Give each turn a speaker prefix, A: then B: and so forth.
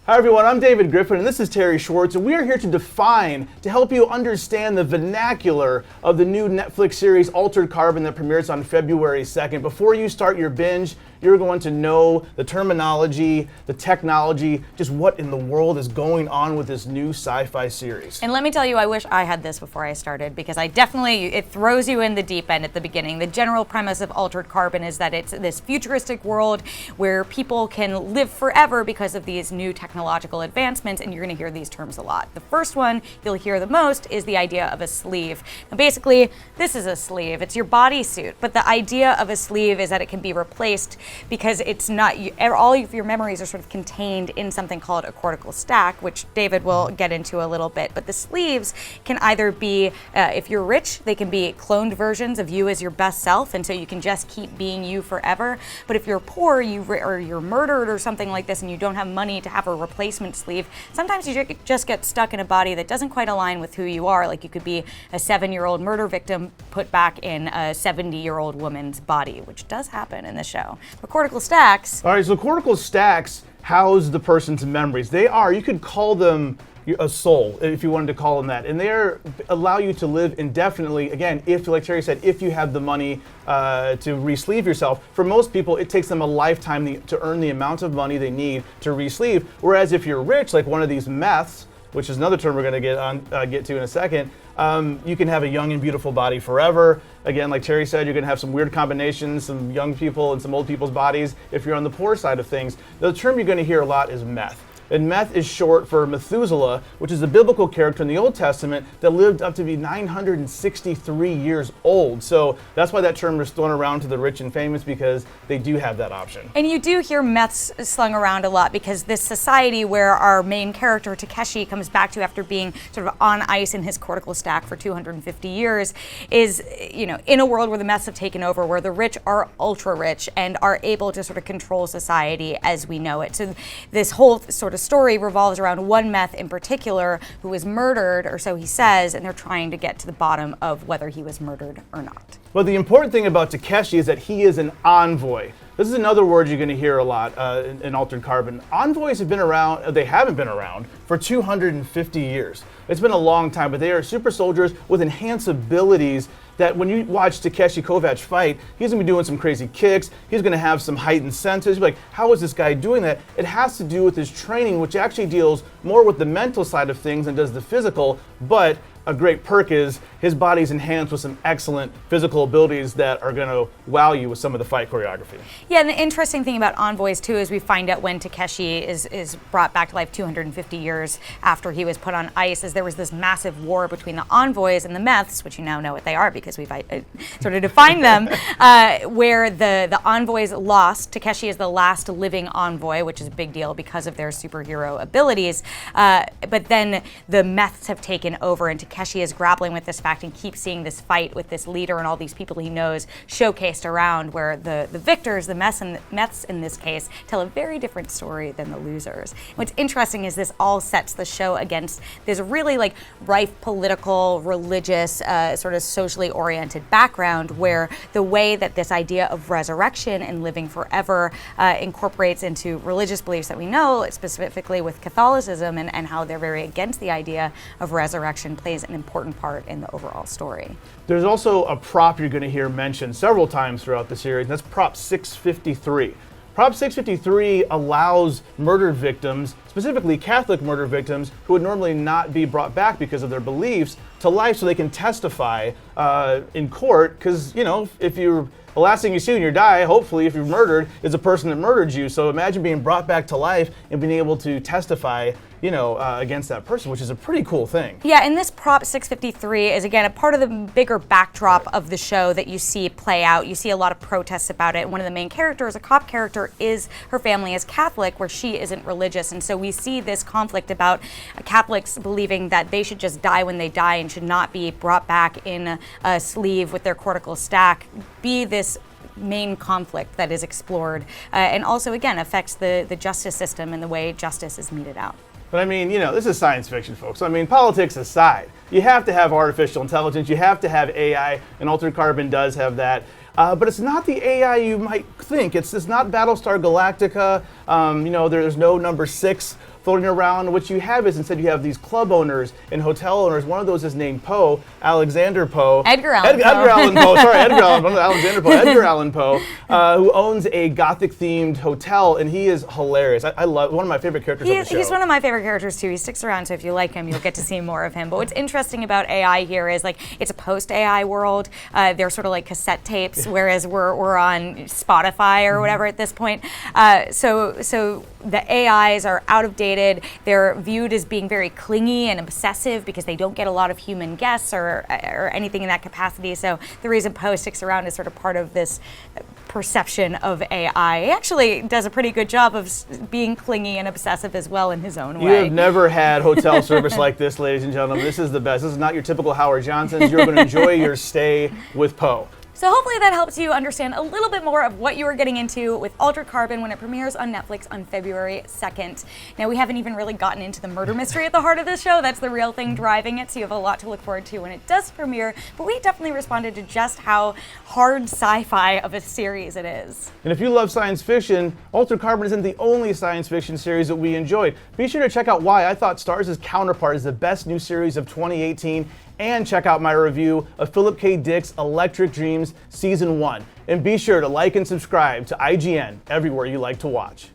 A: Hi everyone, I'm David Griffin and this is Terri Schwartz, and we are here to help you understand the vernacular of the new Netflix series Altered Carbon that premieres on February 2nd. Before you start your binge, you're going to know the terminology, the technology, just what in the world is going on with this new sci-fi series.
B: And let me tell you, I wish I had this before I started, because it throws you in the deep end at the beginning. The general premise of Altered Carbon is that it's this futuristic world where people can live forever because of these new technological advancements, and you're going to hear these terms a lot. The first one you'll hear the most is the idea of a sleeve. Now basically, this is a sleeve. It's your bodysuit, but the idea of a sleeve is that it can be replaced because it's not, all of your memories are sort of contained in something called a cortical stack, which David will get into a little bit. But the sleeves can either be, if you're rich, they can be cloned versions of you as your best self, and so you can just keep being you forever. But if you're poor, or you're murdered or something like this, and you don't have money to have a replacement sleeve, sometimes you just get stuck in a body that doesn't quite align with who you are. Like you could be a 7-year-old murder victim put back in a 70-year-old woman's body, which does happen in the show. But cortical stacks.
A: All right, so cortical stacks house the person's memories. You could call them a soul, if you wanted to call them that. And they allow you to live indefinitely, again, if, like Terri said, if you have the money to re-sleeve yourself. For most people, it takes them a lifetime to earn the amount of money they need to re-sleeve. Whereas if you're rich, like one of these meths, which is another term we're going to get to in a second, you can have a young and beautiful body forever. Again, like Terri said, you're going to have some weird combinations, some young people and some old people's bodies if you're on the poor side of things. The term you're going to hear a lot is meth. And meth is short for Methuselah, which is a biblical character in the Old Testament that lived up to be 963 years old. So that's why that term is thrown around to the rich and famous, because they do have that option.
B: And you do hear meths slung around a lot, because this society where our main character, Takeshi, comes back to after being sort of on ice in his cortical stack for 250 years is, in a world where the meths have taken over, where the rich are ultra rich and are able to sort of control society as we know it. So this whole sort of story revolves around one meth in particular who was murdered, or so he says, and they're trying to get to the bottom of whether he was murdered or not.
A: Well, the important thing about Takeshi is that he is an envoy. This is another word you're going to hear a lot in Altered Carbon. Envoys have been around, they haven't been around for 250 years. It's been a long time, but they are super soldiers with enhanced abilities that when you watch Takeshi Kovacs fight, he's going to be doing some crazy kicks, he's going to have some heightened senses. You're like, how is this guy doing that? It has to do with his training, which actually deals more with the mental side of things than does the physical, but a great perk is his body's enhanced with some excellent physical abilities that are going to wow you with some of the fight choreography.
B: Yeah, and the interesting thing about Envoys too is we find out when Takeshi is brought back to life 250 years after he was put on ice, is there was this massive war between the Envoys and the Meths, which you now know what they are because we've sort of defined them, where the Envoys lost. Takeshi is the last living Envoy, which is a big deal because of their superhero abilities, but then the Meths have taken over, and Takeshi is grappling with this fact and keeps seeing this fight with this leader and all these people he knows showcased around, where the victors, the Meths in this case, tell a very different story than the losers. What's interesting is this all sets the show against this really rife political, religious, sort of socially oriented background, where the way that this idea of resurrection and living forever incorporates into religious beliefs that we know, specifically with Catholicism, and how they're very against the idea of resurrection, plays an important part in the overall story.
A: There's also a prop you're going to hear mentioned several times throughout the series, and that's Prop 653. Prop 653 allows murdered victims, specifically Catholic murder victims, who would normally not be brought back because of their beliefs, to life so they can testify in court, because, if you're the last thing you see when you die, hopefully, if you're murdered, is the person that murdered you. So imagine being brought back to life and being able to testify, against that person, which is a pretty cool thing.
B: Yeah, and this Prop 653 is, again, a part of the bigger backdrop of the show that you see play out. You see a lot of protests about it. One of the main characters, a cop character, her family is Catholic, where she isn't religious. And so we see this conflict about Catholics believing that they should just die when they die and should not be brought back in a sleeve with their cortical stack, be this main conflict that is explored, and also, again, affects the justice system and the way justice is meted out.
A: But this is science fiction, folks. Politics aside, you have to have artificial intelligence, you have to have AI, and Altered Carbon does have that. But it's not the AI you might think. It's not Battlestar Galactica. There's no number 6 floating around. What you have is instead you have these club owners and hotel owners. One of those is named Poe, Alexander Poe.
B: Edgar Allan Poe.
A: Edgar Allan Poe. Sorry, Edgar Allan Poe. Alexander Poe. Edgar Allan Poe, who owns a Gothic-themed hotel, and he is hilarious. I love one of my favorite characters on the show.
B: He's one of my favorite characters too. He sticks around, so if you like him, you'll get to see more of him. But what's interesting about AI here is like it's a post-AI world. They're sort of like cassette tapes, whereas we're on Spotify or whatever at this point. So the AIs are out of dated. They're viewed as being very clingy and obsessive because they don't get a lot of human guests or anything in that capacity. So the reason Poe sticks around is sort of part of this perception of AI. He actually does a pretty good job of being clingy and obsessive as well in his own way.
A: You have never had hotel service like this, ladies and gentlemen. This is the best. This is not your typical Howard Johnson's. You're going to enjoy your stay with Poe.
B: So hopefully that helps you understand a little bit more of what you are getting into with Altered Carbon when it premieres on Netflix on February 2nd. Now, we haven't even really gotten into the murder mystery at the heart of this show. That's the real thing driving it, so you have a lot to look forward to when it does premiere. But we definitely responded to just how hard sci-fi of a series it is.
A: And if you love science fiction, Altered Carbon isn't the only science fiction series that we enjoyed. Be sure to check out why I thought Starz' Counterpart is the best new series of 2018. And check out my review of Philip K. Dick's Electric Dreams Season 1. And be sure to like and subscribe to IGN everywhere you like to watch.